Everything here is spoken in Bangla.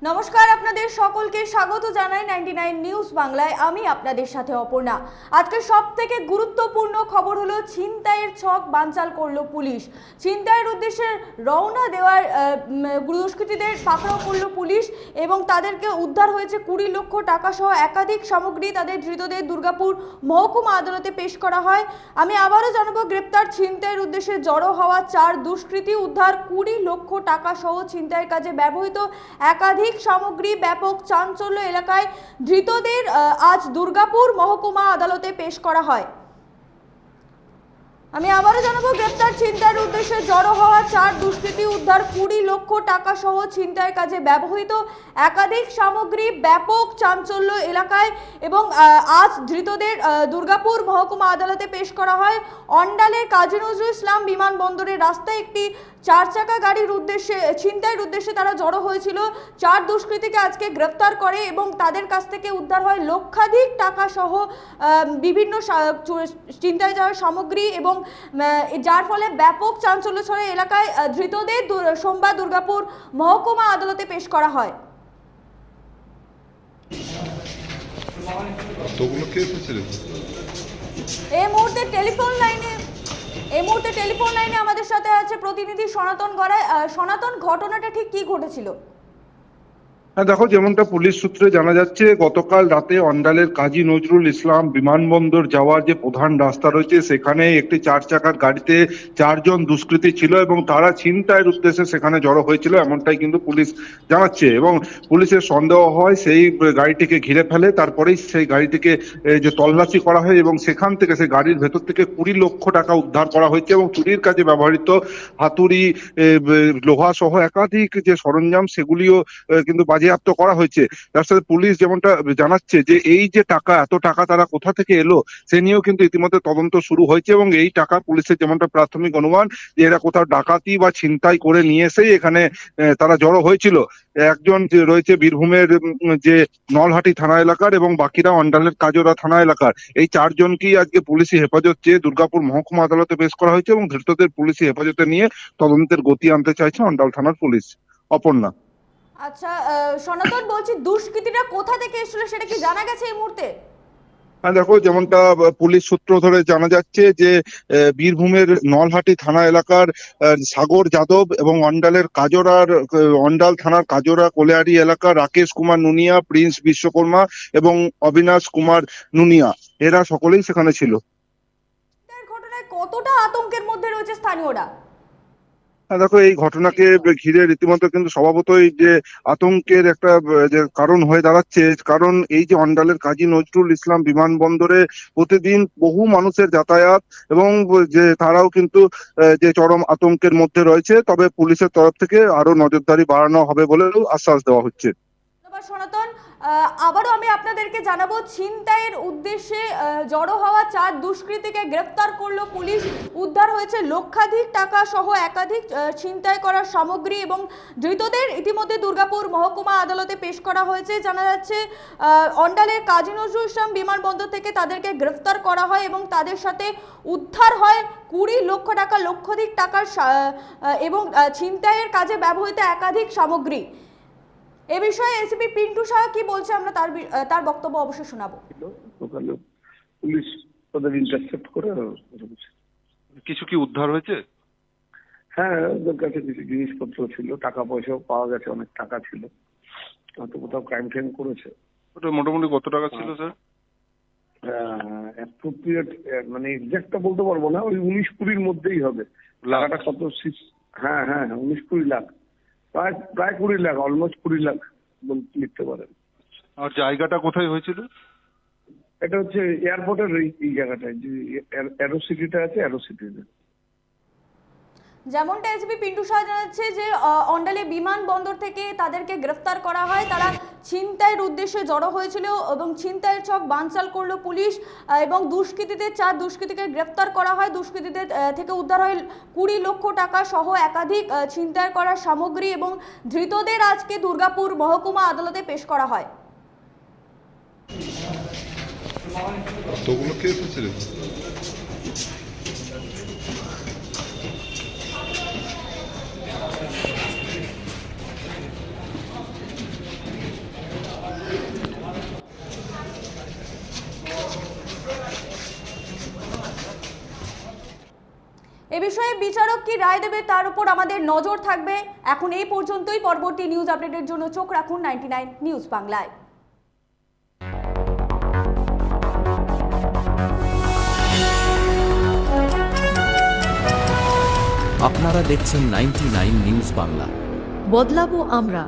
নমস্কার, আপনাদের সকলকে স্বাগত জানাই 99 নিউজ বাংলায়। আমি আপনাদের সাথে অপর্ণা। আজকে সবথেকে গুরুত্বপূর্ণ খবর হলো ছিনতাইয়ের ছক বানচাল করলো পুলিশ। ছিনতাইয়ের উদ্দেশ্যে রওনা দেওয়ার দুষ্কৃতীদের পাকড়াও করলো পুলিশ এবং তাদেরকে উদ্ধার হয়েছে 20 লক্ষ টাকা সহ একাধিক সামগ্রী। তাদের ধৃতদের দুর্গাপুর মহকুমা আদালতে পেশ করা হয়। আমি আবারও জানাবো, গ্রেপ্তার ছিনতাইয়ের উদ্দেশ্যে জড়ো হওয়া 4 দুষ্কৃতী, উদ্ধার 20 লক্ষ টাকা সহ ছিনতাইয়ের কাজে ব্যবহৃত একাধিক সামগ্রী, ব্যাপক চাঞ্চল্য এলাকায়। ধৃতদের আজ দুর্গাপুর মহকুমা আদালতে পেশ করা হয়। আমি আবারও জানাবো, গ্রেপ্তার ছিনতাইয়ের উদ্দেশ্যে জড়ো হওয়া 4 দুষ্কৃতী, উদ্ধার 20 লক্ষ টাকা সহ ছিনতাইয়ের কাজে ব্যবহৃত একাধিক সামগ্রী, ব্যাপক চাঞ্চল্য এলাকায় এবং আজ ধৃতদের দুর্গাপুর মহকুমা আদালতে পেশ করা হয়। অন্ডালের কাজী নজরুল ইসলাম বিমানবন্দরের রাস্তায় একটি 4 চাকা গাড়ির উদ্দেশ্যে ছিনতাইয়ের উদ্দেশ্যে তারা জড়ো হয়েছিল। 4 দুষ্কৃতীকে আজকে গ্রেপ্তার করে এবং তাদের কাছ থেকে উদ্ধার হয় লক্ষাধিক টাকা সহ বিভিন্ন ছিনতাই যাওয়া সামগ্রী এবং যার ফলে ব্যাপক চাঞ্চল্য ছড়ায় এলাকায়। ধৃতদের সোমবার দুর্গাপুর মহকুমা আদালতে পেশ করা হয়। এই মুহূর্তে টেলিফোন লাইনে আমাদের সাথে আছে প্রতিনিধি সনাতন গড়াই। সনাতন, ঘটনাটা ঠিক কি ঘটেছিল? হ্যাঁ দেখো, যেমনটা পুলিশ সূত্রে জানা যাচ্ছে, গতকাল রাতে অন্ডালের কাজী নজরুল ইসলাম বিমানবন্দর যাওয়ার যে প্রধান রাস্তা রয়েছে সেখানে একটি 4 চাকার গাড়িতে 4 জন দুষ্কৃতী ছিল এবং তারা ছিনতাইয়ের উদ্দেশ্যে সেখানে জড়ো হয়েছিল, এমনটাই কিন্তু পুলিশ জানাচ্ছে। এবং পুলিশের সন্দেহ হয় সেই গাড়িটিকে ঘিরে ফেলে, তারপরেই সেই গাড়িটিকে যে তল্লাশি করা হয় এবং সেখান থেকে সেই গাড়ির ভেতর থেকে 20 লক্ষ টাকা উদ্ধার করা হয়েছে এবং চুরির কাজে ব্যবহৃত হাতুড়ি, লোহা সহ একাধিক যে সরঞ্জাম সেগুলিও কিন্তু বাজেয়াপ্ত করা হয়েছে। তার সাথে পুলিশ যেমনটা জানাচ্ছে যে এই যে টাকা, এত টাকা তারা কোথা থেকে এলো সে নিয়েও কিন্তু ইতিমধ্যে তদন্ত শুরু হয়েছে এবং এই টাকা পুলিশের যেমনটা প্রাথমিক অনুমান যে এরা কোথাও ডাকাতি বা ছিনতাই করে নিয়ে এসেই এখানে তারা জড়ো হয়েছিল। একজন রয়েছে বীরভূমের যে নলহাটি থানা এলাকার এবং বাকিরা অন্ডালের কাজরা থানা এলাকার। এই 4 জনকেই আজকে পুলিশি হেফাজত চেয়ে দুর্গাপুর মহকুমা আদালতে পেশ করা হয়েছে এবং ধৃতদের পুলিশি হেফাজতে নিয়ে তদন্তের গতি আনতে চাইছে অন্ডাল থানার পুলিশ। অপর্ণা। আচ্ছা সনাতন, বলছি দুষ্কৃতীরা কোথা থেকে এসেছিল সেটা কি জানা গেছে এই মুহূর্তে? হ্যাঁ দেখো, যেমনটা পুলিশ সূত্র ধরে জানা যাচ্ছে যে বীরভূমের নলহাটি থানা এলাকার সাগর যাদব এবং অন্ডাল থানার কাজরা কোলিয়ারি এলাকার রাকেশ কুমার নুনিয়া, প্রিন্স বিশ্বকর্মা এবং অবিনাশ কুমার নুনিয়া, এরা সকলেই সেখানে ছিল। ঘটনায় কতটা আতঙ্কের মধ্যে রয়েছে স্থানীয়রা? হ্যাঁ দেখো, এই ঘটনাকে ঘিরে রীতিমতো কিন্তু স্বভাবতই যে আতঙ্কের একটা যে কারণ হয়ে দাঁড়াচ্ছে, কারণ এই যে অন্ডালের কাজী নজরুল ইসলাম বিমানবন্দরে প্রতিদিন বহু মানুষের যাতায়াত এবং যে তারাও কিন্তু যে চরম আতঙ্কের মধ্যে রয়েছে। তবে পুলিশের তরফ থেকে আরো নজরদারি বাড়ানো হবে বলেও আশ্বাস দেওয়া হচ্ছে। সনাতন, আবারও আমি আপনাদেরকে জানাবো, ছিনতাইয়ের উদ্দেশ্যে জড়ো হওয়া 4 দুষ্কৃতীকে গ্রেফতার করলো পুলিশ। উদ্ধার হয়েছে লক্ষাধিক টাকা সহ একাধিক ছিনতাই করার সামগ্রী এবং ধৃতদের ইতিমধ্যে দুর্গাপুর মহকুমা আদালতে পেশ করা হয়েছে। জানা যাচ্ছে অন্ডালের কাজী নজরুল ইসলাম বিমানবন্দর থেকে তাদেরকে গ্রেফতার করা হয় এবং তাদের সাথে উদ্ধার হয় 20 লক্ষ টাকা, লক্ষাধিক টাকার এবং ছিনতাইয়ের কাজে ব্যবহৃত একাধিক সামগ্রী। এ বিষয়ে এসিপি পিন্টু শাহ কি বলছে আমরা তার বক্তব্য অবশ্যই শোনাবো। পুলিশ তাদের ইন্টারসেপ্ট করে কিছু কি উদ্ধার হয়েছে? হ্যাঁ, ওদের কাছে কিছু জিনিসপত্র ছিল, টাকা পয়সাও পাওয়া গেছে, অনেক টাকা ছিল, হয়তো কোথাও ক্রাইম টাইম করেছে। ওটা মোটামুটি কত টাকা ছিল স্যার? অ্যাপ্রোপ্রিয়েট মানে এক্সাক্টটা বলতে পারবো না, ওই 19-20 মধ্যেই হবে। টাকাটা কত? হ্যাঁ হ্যাঁ 19-20 লাখ, প্রায় 20 লাখ, অলমোস্ট 20 লাখ লিখতে পারেন। আর জায়গাটা কোথায় হয়েছিল? এটা হচ্ছে এয়ারপোর্টের এই জায়গাটায়, যে অ্যারো সিটিটা আছে, অ্যারো সিটিতে। যেমনটা এসপি পিন্টু শাহ জানাচ্ছে যে অন্ডালে বিমানবন্দর থেকে তাদেরকে গ্রেফতার করা হয়। তারা ছিনতাইয়ের উদ্দেশ্যে জড়ো হয়েছিল এবং ছিনতাইয়ের ছক বানচাল করলো পুলিশ এবং দুষ্কৃতীদের 4 দুষ্কৃতীকে গ্রেফতার করা হয়। দুষ্কৃতীদের থেকে উদ্ধার হয় 20 লক্ষ টাকা সহ একাধিক ছিনতাই করার সামগ্রী এবং ধৃতদের আজকে দুর্গাপুর মহকুমা আদালতে পেশ করা হয়। এ বিষয়ে বিচারক কি রায় দেবে তার উপর আমাদের নজর থাকবে। এখন এই পর্যন্তই। পরবর্তী নিউজ আপডেটের জন্য চোখ রাখুন 99 নিউজ বাংলায়। আপনারা দেখছেন 99 নিউজ বাংলা। বদলাবো আমরা।